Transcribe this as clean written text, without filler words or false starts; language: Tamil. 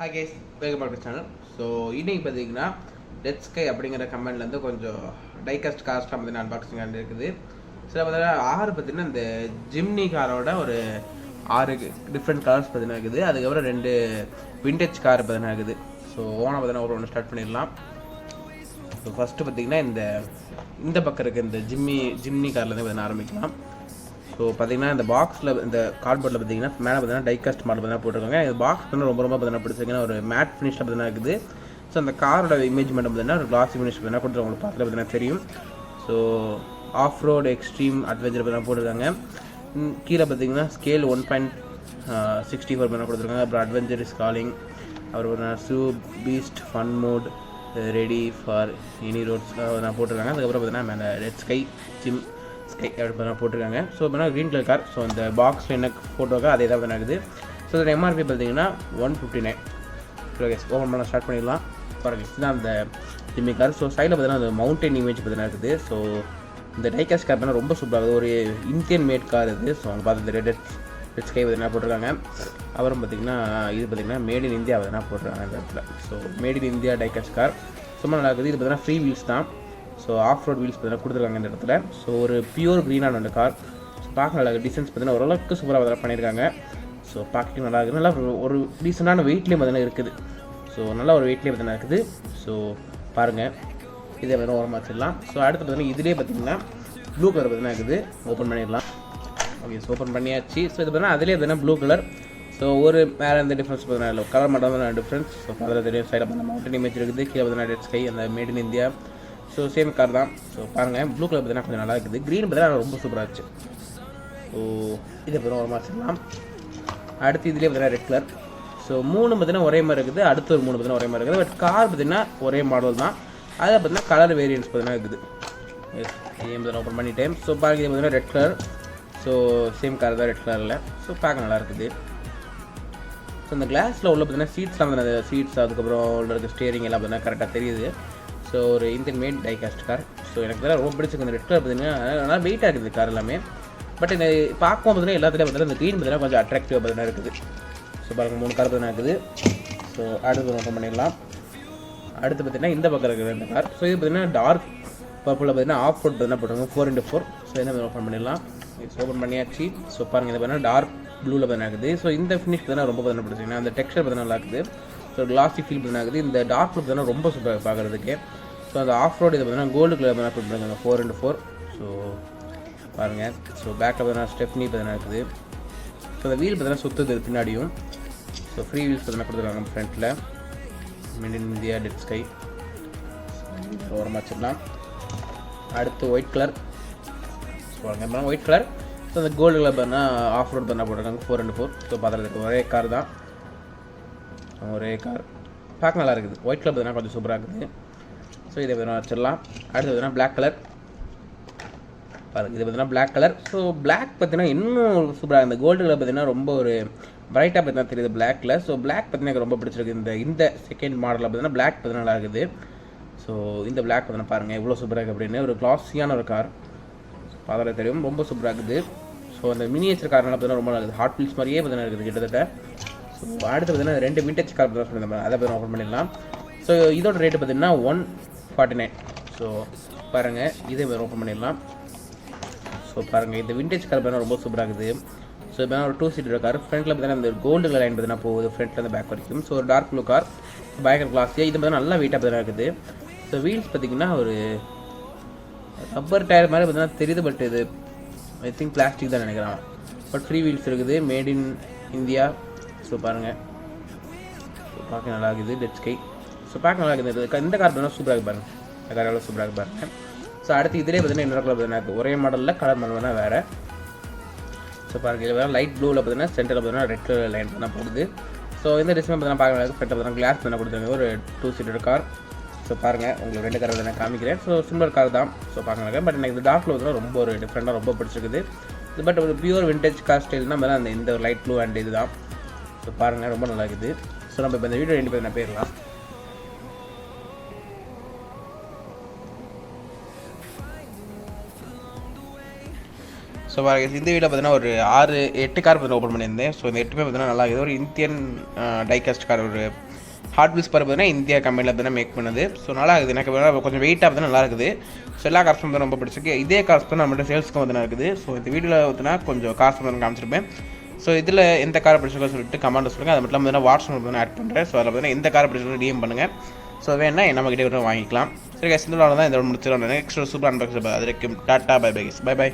Hi guys, welcome back to channel. So இன்றைக்கி பார்த்தீங்கன்னா டெட் ஸ்கை அப்படிங்கிற கமெண்ட்லேருந்து கொஞ்சம் டைகாஸ்ட் காஸ்ட்டாக பார்த்தீங்கன்னா அன்பாக்சிங் இருக்குது. சில பார்த்தீங்கன்னா 6 பார்த்தீங்கன்னா இந்த ஜிம்னி காரோட ஒரு 6 டிஃப்ரெண்ட் கார்ஸ் பார்த்தீங்கன்னா இருக்குது. அதுக்கப்புறம் 2 விண்டேஜ் கார் பார்த்தீங்கன்னா இருக்குது. ஸோ ஓனாக பார்த்தீங்கன்னா ஒன்று ஸ்டார்ட் பண்ணிடலாம். ஸோ ஃபஸ்ட்டு பார்த்தீங்கன்னா இந்த பக்கம் இருக்க இந்த ஜிம்னி கார்லேருந்து பார்த்தீங்கன்னா ஆரம்பிக்கலாம். ஸோ பார்த்தீங்கன்னா இந்த பாக்ஸில் இந்த கார்ட்போர்டில் பார்த்தீங்கன்னா மேலே பார்த்தீங்கன்னா டைகாஸ்ட் மாடல் பார்த்தீங்கன்னா போட்டிருக்காங்க. இந்த பாக்ஸ் வந்து ரொம்ப பார்த்தீங்கன்னா பிடிச்சிருக்கீங்கன்னா ஒரு மேட் ஃபினிஷில் பார்த்தீங்கன்னா இருக்குது. ஸோ அந்த காரோட இமேஜ் மட்டும் பார்த்தீங்கன்னா ஒரு கிளாசி ஃபினிஷ் பார்த்தீங்கன்னா கொடுத்து உங்களுக்கு பார்த்துல பார்த்தீங்கன்னா தெரியும். So off road extreme adventure பார்த்தீங்கன்னா போட்டிருக்காங்க. கீழே பார்த்தீங்கன்னா ஸ்கேல் 1.64 பார்த்தீங்கன்னா கொடுத்துருக்காங்க. அப்புறம் அட்வென்ச்சர் இஸ் காலிங், அப்புறம் பார்த்தீங்கன்னா சூ beast fun mode ready for any roads நான் போட்டிருக்காங்க. அதுக்கப்புறம் பார்த்தீங்கன்னா மேலே ரெட் ஸ்கை ஜிம் ஸ்கை அப்படி பார்த்தா போட்டிருக்காங்க. ஸோ பார்த்தீங்கன்னா க்ரீன் கலர் கார். ஸோ இந்த பாக்ஸில் என்ன ஃபோட்டோக்கோ அதே தான் பார்த்தீங்கன்னா இருக்குது. ஸோ இதோட எம்ஆர்பி பார்த்தீங்கன்னா 159. ஓகே, ஓப்பன் பண்ண ஸ்டார்ட் பண்ணிடலாம். பாருங்கள், இதுதான் அந்த ஜிம்மி கார். ஸோ சைடில் பார்த்தீங்கன்னா அந்த மவுண்டைன் இமேஜ் பார்த்தீங்கன்னா இருக்குது. ஸோ இந்த டைகாஸ்ட் கார் பார்த்தீங்கன்னா ரொம்ப சூப்பராக இருக்குது. ஒரு இந்தியன் மேட் கார் இது. ஸோ அவங்க பார்த்து இந்த ரெட் ஸ்கை பார்த்தீங்கன்னா போட்டிருக்காங்க. அப்புறம் பார்த்தீங்கன்னா இது பார்த்தீங்கன்னா மேட் இன் இந்தியா பார்த்தீங்கன்னா போட்டிருக்காங்க இந்த இடத்துல. So mat in India die-cast car சும்மா நல்லா இருக்குது. இது பார்த்தீங்கன்னா ஃப்ரீ வீல்ஸ் தான். ஸோ ஆஃப் ரோட் வீல்ஸ் பார்த்தீங்கன்னா கொடுத்துருக்காங்க இந்த இடத்துல. ஸோ ஒரு பியூர் க்ரீனான அந்த கார். ஸோ பார்க்க நல்லா இருக்குது. டிசைன்ஸ் பார்த்தீங்கன்னா ஓரளவுக்கு சூப்பராக பண்ணியிருக்காங்க. ஸோ பார்க்க நல்லா இருக்குது. நல்லா ஒரு டீசெண்டான வெயிட்லேயும் பார்த்தீங்கன்னா இருக்குது. ஸோ நல்லா ஒரு வெயிட்லேயே பார்த்தீங்கன்னா இருக்குது. ஸோ பாருங்கள், இதே மாதிரி ஓரமாக வச்சிடலாம். ஸோ அடுத்து பார்த்தீங்கன்னா இதிலே பார்த்தீங்கன்னா ப்ளூ கலர் பார்த்தீங்கன்னா இருக்குது. ஓப்பன் பண்ணிடலாம். ஓகே, ஸோ ஓப்பன் பண்ணியாச்சு. ஸோ இது பார்த்தீங்கன்னா அதிலே பார்த்தீங்கன்னா ப்ளூ கலர். ஸோ ஒரு வேறு எந்த டிஃப்ரென்ஸ் பார்த்தீங்கன்னா இல்லை, கலர் மட்டும் தான் டிஃப்ரென்ஸ். ஸோ அதில் தெரியும். சைடில் பார்த்தீங்கன்னா மவுண்டன் இமேஜ் இருக்குது. கீழே பார்த்தீங்கன்னா ரெட் ஸ்கை அந்த mat in India. So same car தான். ஸோ பாருங்கள், ப்ளூ கலர் பார்த்தீங்கன்னா கொஞ்சம் நல்லா இருக்குது. க்ரீன் பார்த்தீங்கன்னா ரொம்ப சூப்பராக இருந்துச்சு. ஸோ இதை பார்த்தீங்கன்னா ஒரு வச்சிடலாம். அடுத்து இதுலேயே பார்த்தீங்கன்னா ரெட் கலர். ஸோ 3 பார்த்தீங்கன்னா ஒரே மாதிரி இருக்குது. அடுத்து ஒரு 3 பார்த்தீங்கன்னா ஒரே மாதிரி இருக்குது. பட் கார் பார்த்தீங்கன்னா ஒரே மாடல் தான். அதில் பார்த்தீங்கன்னா கலர் வேரியன்ஸ் பார்த்தீங்கன்னா இருக்குது. பார்த்தீங்கன்னா ஓப்பன் பண்ணிட்டேன். ஸோ பாருங்க, இது பார்த்தீங்கன்னா red colour. So same car தான், ரெட் கலரில். ஸோ பார்க்க நல்லா இருக்குது. ஸோ இந்த கிளாஸில் உள்ள பார்த்தீங்கன்னா சீட்ஸ் சீட்ஸ் அதுக்கப்புறம் உள்ள இருக்க ஸ்டேரிங் எல்லாம் பார்த்தீங்கன்னா கரெக்டாக தெரியுது. ஸோ ஒரு Indian mat die-cast car. So எனக்கு தான் ரொம்ப பிடிச்சிருக்கு. இந்த ரெட் கலர் பார்த்தீங்கன்னா நல்லா வெயிட்டாக இருக்குது கார் எல்லாமே. பட் இந்த பார்க்கும் பார்த்தீங்கன்னா எல்லாத்துலேயும் பார்த்தீங்கன்னா இந்த க்ரீன் பார்த்தீங்கன்னா கொஞ்சம் அட்ராக்டிவாக பார்த்தீங்கன்னா இருக்குது. ஸோ பாருங்கள், 3 கார் பார்த்தீங்கன்னா இருக்குது. ஸோ அடுத்து ஓப்பன் பண்ணிடலாம். அடுத்து பார்த்தீங்கன்னா இந்த பக்கம் இருக்குது இந்த கார். ஸோ இது பார்த்தீங்கன்னா டார்க் பர்பிளில் பார்த்தீங்கன்னா ஆஃப் ரோட் பார்த்தீங்கன்னா போட்டுருங்க 4x4. ஸோ என்ன ஓப்பன் பண்ணிடலாம். ஓப்பன் பண்ணியாச்சு. ஸோ பாருங்கள், இது பார்த்தீங்கன்னா டார்க் ப்ளூவில் பார்த்தீங்கன்னா இருக்குது. ஸோ இந்த ஃபினிஷ் பார்த்தீங்கன்னா ரொம்ப பார்த்தீங்கன்னா பிடிச்சிங்கன்னா அந்த டெக்ஸ்டர் பார்த்தீங்கன்னா நல்லா இருக்குது. ஸோ கிளாஸி ஃபீல் பார்த்தீங்கன்னா இருக்குது. இந்த டார்க் ப்ளூ பார்த்தீங்கன்னா ரொம்ப சூப்பராக பார்க்குறதுக்கு. ஸோ அந்த ஆஃப் ரோடு இது பார்த்தீங்கன்னா கோல்டு கலர் பார்த்தீங்கன்னா கொடுத்துருக்காங்க 4x4. ஸோ பாருங்கள், ஸோ பேக்கில் பார்த்தீங்கன்னா ஸ்டெப்னி பார்த்தீங்கன்னா இருக்குது. ஸோ அந்த வீல் பார்த்தீங்கன்னா சுற்றுது பின்னாடியும். ஸோ ஃப்ரீ வீல்ஸ் பார்த்தீங்கன்னா கொடுத்துருக்காங்க ஃப்ரண்ட்டில். மேட் இன் இந்தியா டெட் ஸ்கை ஓரமாக வச்சிடலாம். அடுத்து ஒயிட் கலர். ஸோ பாருங்கள், ஒயிட் கலர். ஸோ அந்த கோல்டு கலர் பார்த்தீங்கன்னா ஆஃப் ரோடு பார்த்தீங்கன்னா போட்டிருக்காங்க 4x4. ஸோ பார்த்துறதுக்கு ஒரே கார் தான், ஒரே கார். பார்க்க நல்லா இருக்குது. ஒயிட் கலர் பார்த்தீங்கன்னா கொஞ்சம் சூப்பராக இருக்குது. ஸோ இதை பார்த்தீங்கன்னா வச்சிடலாம். அடுத்து பார்த்தீங்கன்னா பிளாக் கலர். பாருங்கள், இது பார்த்தீங்கன்னா பிளாக் கலர். ஸோ பிளாக் பார்த்தீங்கன்னா இன்னும் சூப்பராக இந்த கோல்டு கலர் பார்த்தீங்கன்னா ரொம்ப ஒரு பிரைட்டாக பார்த்தீங்கன்னா தெரியுது பிளாக்கில். ஸோ பிளாக் பார்த்தீங்கன்னா எனக்கு ரொம்ப பிடிச்சிருக்கு. இந்த செகண்ட் மாடலில் பார்த்தீங்கன்னா பிளாக் பார்த்தீங்கன்னா நல்லா இருக்குது. ஸோ இந்த பிளாக் பார்த்தீங்கன்னா பாருங்கள் எவ்வளோ சூப்பராக இருக்குது அப்படின்னு. ஒரு கிளாஸியான ஒரு கார் பார்த்தாலே தெரியும், ரொம்ப சூப்பராக இருக்குது. ஸோ அந்த மினியேச்சர் கார்னால பார்த்தீங்கன்னா ரொம்ப நல்லா இருக்குது. ஹாட் வீல்ஸ் மாதிரியே பார்த்தீங்கன்னா இருக்குது கிட்டத்தட்ட. ஸோ அடுத்து பார்த்தீங்கன்னா 2 விண்டேஜ் கார் தான் சொல்லியிருந்தேன், அதை பார்த்தீங்கன்னா ஓப்பன் பண்ணிடலாம். ஸோ இதோட ரேட்டு பார்த்தீங்கன்னா 149. ஸோ பாருங்கள், இதே ஓப்பன் பண்ணிடலாம். ஸோ பாருங்கள், இந்த விண்டேஜ் கார் பார்த்தீங்கன்னா ரொம்ப சூப்பராக இருக்குது. ஸோ இப்போ ஒரு 2 சீட்டர் கார். ஃப்ரண்ட்டில் பார்த்தீங்கன்னா இந்த கோல்டு கலர் லைன் பார்த்தீங்கன்னா போகுது ஃப்ரண்ட்டில் இருந்து பேக் வரைக்கும். ஸோ ஒரு டார்க் ப்ளூ கார், பேக்கர் கிளாஸியாக. இது பார்த்தீங்கன்னா நல்லா வெயிட்டாக பார்த்தீங்கன்னா இருக்குது. ஸோ வீல்ஸ் பார்த்தீங்கன்னா ஒரு ரப்பர் டயர் மாதிரி பார்த்தீங்கன்னா தெரியுது. பட் இது ஐ திங்க் பிளாஸ்டிக் தான் நினைக்கிறேன். பட் ஃப்ரீ வீல்ஸ் இருக்குது, மேட் இன் இந்தியா. ஸோ பாருங்கள், பார்க்க நல்லா இருக்குது டெட் ஸ்கை. ஸோ பார்க்க நல்லா இருக்குது. இந்த கார் பார்த்தீங்கன்னா சூப்பராக இருக்கு பாருங்கள். இந்த கார் எவ்வளோ சூப்பராக இருக்கு பாருங்கள். ஸோ அடுத்து இதிலே பார்த்தீங்கன்னா இன்னொரு கலர் பார்த்தீங்கன்னா இருக்குது. ஒரே மாடலில் கலர் மாடல் வேறு. ஸோ பாருங்கள், இது வேறு லைட் ப்ளூவில் பார்த்தீங்கன்னா சென்டரில் பார்த்தீங்கன்னா ரெட் கலர் லைன் தான் போகுது. ஸோ இந்த டிசைன் பார்த்தீங்கன்னா பார்க்க நல்லா ஃப்ரண்ட்டில் பார்த்தீங்கன்னா கிளாஸ் பார்த்தீங்கன்னா கொடுத்துருங்க. ஒரு 2 சீட்டர் கார். ஸோ பாருங்கள், உங்களுக்கு 2 கார் நான் காமிக்கிறேன். ஸோ சிமிலர் கார் தான். ஸோ பார்க்க பட் எனக்கு இந்த டார்க்கில் வந்து ரொம்ப ஒரு டிஃப்ரெண்ட்டாக ரொம்ப பிடிச்சிருக்குது. இது பட் ஒரு பியூர் விண்டேஜ் கார் ஸ்டைல்னா மேலே இந்த லைட் ப்ளூ அண்ட் இது தான். ஸோ பாருங்கள், ரொம்ப நல்லா இருக்குது. ஸோ நம்ம இப்போ இந்த வீடியோ 2 பேர் நான் போயிடலாம். ஸோ பாருங்கள், இந்த வீடியோ பார்த்தீங்கன்னா ஒரு 6-8 கார் பார்த்தீங்கன்னா ஓப்பன் பண்ணியிருந்தேன். ஸோ இந்த 8 பார்த்தீங்கன்னா நல்லா இருக்குது. ஒரு இந்தியன் டைகாஸ்ட் கார், ஒரு ஹாட் வீல்ஸ் பார்த்தீங்கன்னா இந்தியா கம்பெனியில் தானே மேக் பண்ணுது. ஸோ நல்லா இருக்குது, எனக்கு கொஞ்சம் வெயிட்டாக வந்து நல்லா இருக்குது. ஸோ எல்லா கார்ஸ் வந்து ரொம்ப பிடிச்சிருக்கு. இதே கார்ஸ் தான் நம்மகிட்ட சேல்ஸ்க்கு வந்து இருக்குது. ஸோ இந்த வீடியோவில் பார்த்தீங்கன்னா கொஞ்சம் கார்ஸ் வந்து காமிச்சிருப்பேன். ஸோ இதில் எந்த காரை பிடிச்சிருக்கோ சொல்லிட்டு கமெண்ட் சொல்லுங்கள். அது மட்டும் இல்லாமல் வாட்ஸ்அப் வந்து ஆட் பண்ணுறேன். ஸோ அதில் பார்த்தீங்கன்னா எந்த காரை பிடிச்சிருக்கோ டிஎம் பண்ணுங்கள். ஸோ வேணா நம்மகிட்ட வாங்கிக்கலாம். சரி guys, இந்த தான் இதோட முடிச்சிடலாம். நெக்ஸ்ட் சூப்பர் அன்பாக்ஸ் அது வரைக்கும் டாட்டா பை பை.